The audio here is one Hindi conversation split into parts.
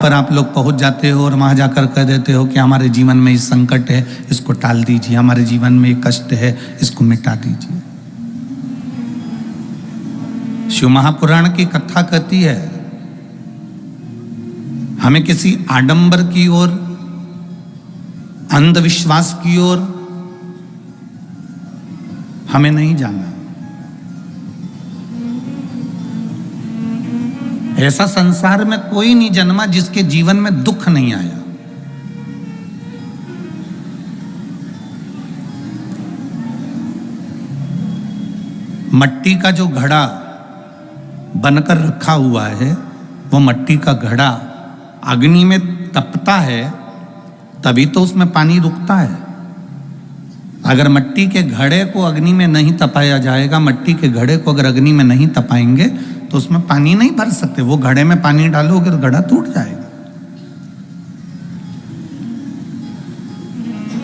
पर आप लोग पहुंच जाते हो और वहां जाकर कह देते हो कि हमारे जीवन में ये संकट है, इसको टाल दीजिए, हमारे जीवन में ये कष्ट है, इसको मिटा दीजिए। शिव महापुराण की कथा कहती है हमें किसी आडंबर की ओर, अंधविश्वास की ओर हमें नहीं जाना। ऐसा संसार में कोई नहीं जन्मा जिसके जीवन में दुख नहीं आया। मट्टी का जो घड़ा बनकर रखा हुआ है, वो मट्टी का घड़ा अग्नि में तपता है तभी तो उसमें पानी रुकता है। अगर मट्टी के घड़े को अग्नि में नहीं तपाया जाएगा, मट्टी के घड़े को अगर अग्नि में नहीं तपाएंगे तो उसमें पानी नहीं भर सकते। वो घड़े में पानी डालोगे तो घड़ा टूट जाएगा।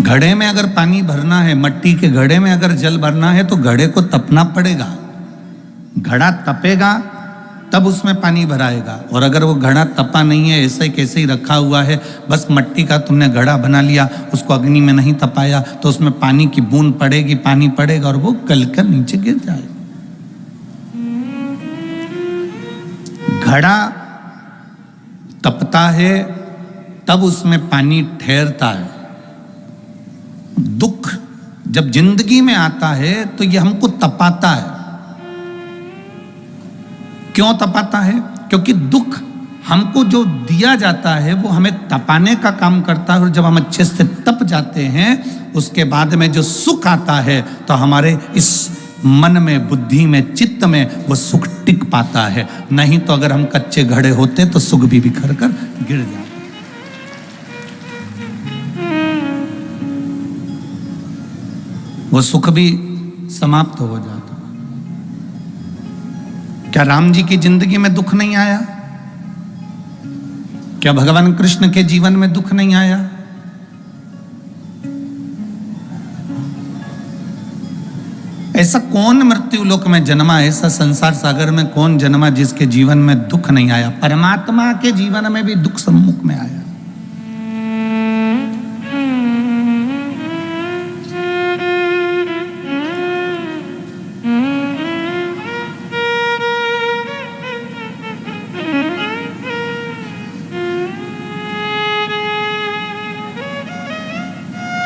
घड़े में अगर पानी भरना है, मट्टी के घड़े में अगर जल भरना है तो घड़े को तपना पड़ेगा। घड़ा तपेगा तब उसमें पानी भराएगा। और अगर वो घड़ा तपा नहीं है, ऐसे कैसे ही रखा हुआ है, बस मट्टी का तुमने घड़ा बना लिया, उसको अग्नि में नहीं तपाया तो उसमें पानी की बूंद पड़ेगी, पानी पड़ेगा और वो गल कर नीचे गिर जाएगा। घड़ा तपता है तब उसमें पानी ठहरता है। दुख जब जिंदगी में आता है तो ये हमको तपाता है। क्यों तपाता है? क्योंकि दुख हमको जो दिया जाता है वो हमें तपाने का काम करता है। और जब हम अच्छे से तप जाते हैं उसके बाद में जो सुख आता है तो हमारे इस मन में, बुद्धि में, चित्त में वो सुख टिक पाता है। नहीं तो अगर हम कच्चे घड़े होते तो सुख भी बिखर कर गिर जाता। वो सुख भी समाप्त हो जाता। क्या राम जी की जिंदगी में दुख नहीं आया? क्या भगवान कृष्ण के जीवन में दुख नहीं आया? ऐसा कौन मृत्यु लोक में जन्मा, ऐसा संसार सागर में कौन जन्मा जिसके जीवन में दुख नहीं आया? परमात्मा के जीवन में भी दुख सम्मुख में आया।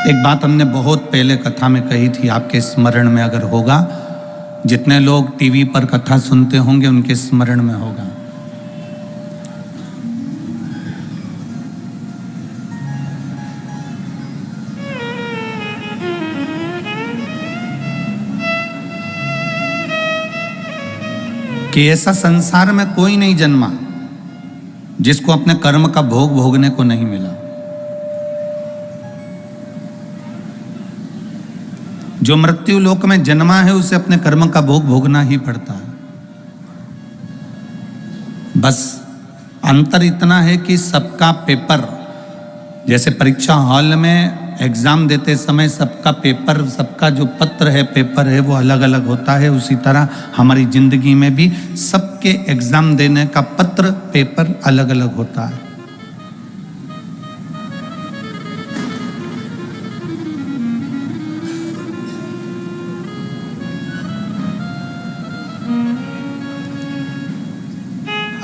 एक बात हमने बहुत पहले कथा में कही थी, आपके स्मरण में अगर होगा, जितने लोग टीवी पर कथा सुनते होंगे उनके स्मरण में होगा। कि ऐसा संसार में कोई नहीं जन्मा जिसको अपने कर्म का भोग भोगने को नहीं मिला। जो मृत्यु लोक में जन्मा है उसे अपने कर्म का भोग भोगना ही पड़ता है। बस अंतर इतना है कि सबका पेपर, जैसे परीक्षा हॉल में एग्जाम देते समय सबका पेपर, सबका जो पत्र है, पेपर है, वो अलग अलग होता है। उसी तरह हमारी जिंदगी में भी सबके एग्जाम देने का पत्र, पेपर अलग अलग होता है।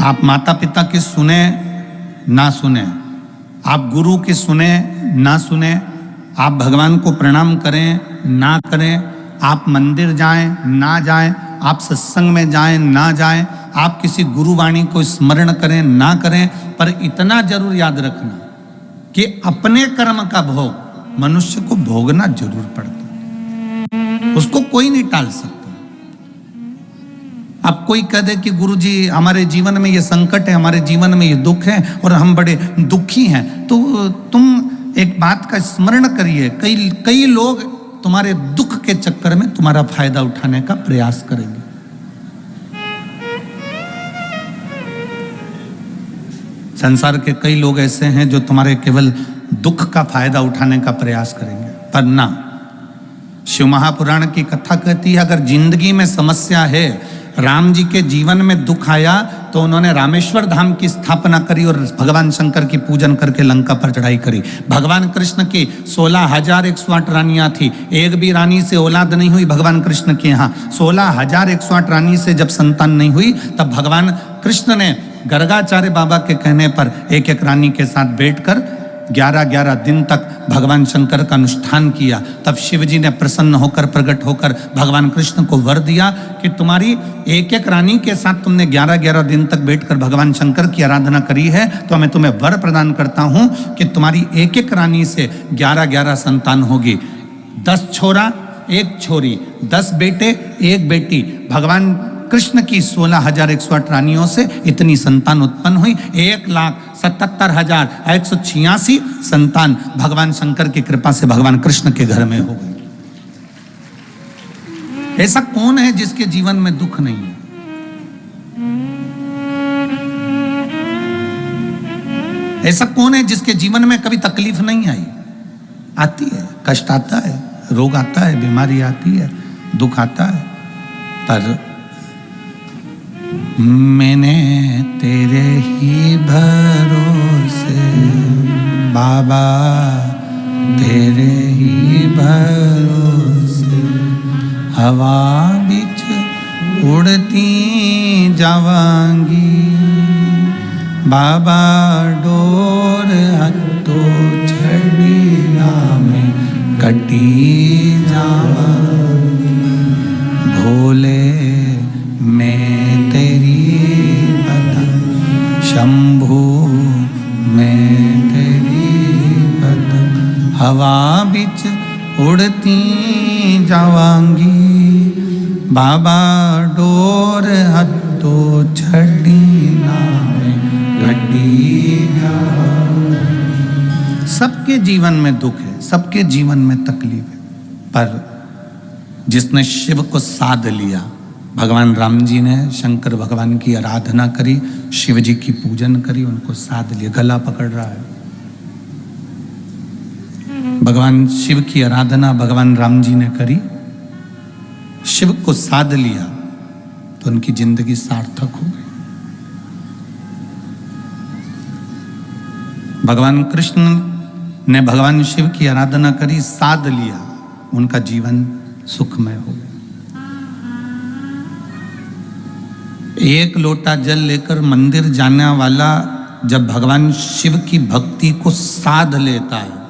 आप माता पिता की सुने ना सुने, आप गुरु की सुने ना सुने, आप भगवान को प्रणाम करें ना करें, आप मंदिर जाएं ना जाएं, आप सत्संग में जाएं ना जाएं, आप किसी गुरुवाणी को स्मरण करें ना करें, पर इतना जरूर याद रखना कि अपने कर्म का भोग मनुष्य को भोगना जरूर पड़ता। उसको कोई नहीं टाल सकता। अब कोई कह दे कि गुरुजी हमारे जीवन में ये संकट है, हमारे जीवन में ये दुख है और हम बड़े दुखी हैं, तो तुम एक बात का स्मरण करिए, कई लोग तुम्हारे दुख के चक्कर में तुम्हारा फायदा उठाने का प्रयास करेंगे। संसार के कई लोग ऐसे हैं जो तुम्हारे केवल दुख का फायदा उठाने का प्रयास करेंगे, पर ना। शिव महापुराण की कथा कहती है अगर जिंदगी में समस्या है, राम जी के जीवन में दुख आया तो उन्होंने रामेश्वर धाम की स्थापना करी और भगवान शंकर की पूजन करके लंका पर चढ़ाई करी। भगवान कृष्ण की 16,108 रानियां थी, एक भी रानी से औलाद नहीं हुई। भगवान कृष्ण के यहाँ 16,108 रानी से जब संतान नहीं हुई तब भगवान कृष्ण ने गर्गाचार्य बाबा के कहने पर एक एक रानी के साथ बैठकर 11-11 दिन तक भगवान शंकर का अनुष्ठान किया। तब शिव जी ने प्रसन्न होकर प्रकट होकर भगवान कृष्ण को वर दिया कि तुम्हारी एक एक रानी के साथ तुमने 11-11 दिन तक बैठकर भगवान शंकर की आराधना करी है, तो मैं तुम्हें वर प्रदान करता हूं कि तुम्हारी एक एक रानी से 11-11 संतान होगी। 10 छोरा 1 छोरी, 10 बेटे 1 बेटी। भगवान कृष्ण की 16,108 रानियों से इतनी संतान उत्पन्न हुई। 1,77,186 संतान भगवान शंकर की कृपा से भगवान कृष्ण के घर में हो गई। ऐसा कौन है जिसके जीवन में दुख नहीं है? ऐसा कौन है जिसके जीवन में कभी तकलीफ नहीं आई? आती है, कष्ट आता है, रोग आता है, बीमारी आती है, दुख आता है, पर मैंने तेरे ही भरोसे बाबा, तेरे ही भरोसे हवा बिच उड़ती जावांगी बाबा, डोर हत्तो छड़ी में कटी जावांगी भोले, मैं तेरी बता शंभू, मैं तेरी बता हवा बिच उड़ती जावांगी बाबा, डोर हत्तो छड़ी में घटी जावांगी। सबके जीवन में दुख है, सबके जीवन में तकलीफ है, पर जिसने शिव को साध लिया, भगवान राम जी ने शंकर भगवान की आराधना करी, शिव जी की पूजन करी, उनको साध लिया। गला पकड़ रहा है, भगवान शिव की आराधना भगवान राम जी ने करी, शिव को साध लिया तो उनकी जिंदगी सार्थक हो गई। भगवान कृष्ण ने भगवान शिव की आराधना करी, साध लिया, उनका जीवन सुखमय हो गया। एक लोटा जल लेकर मंदिर जाने वाला जब भगवान शिव की भक्ति को साध लेता है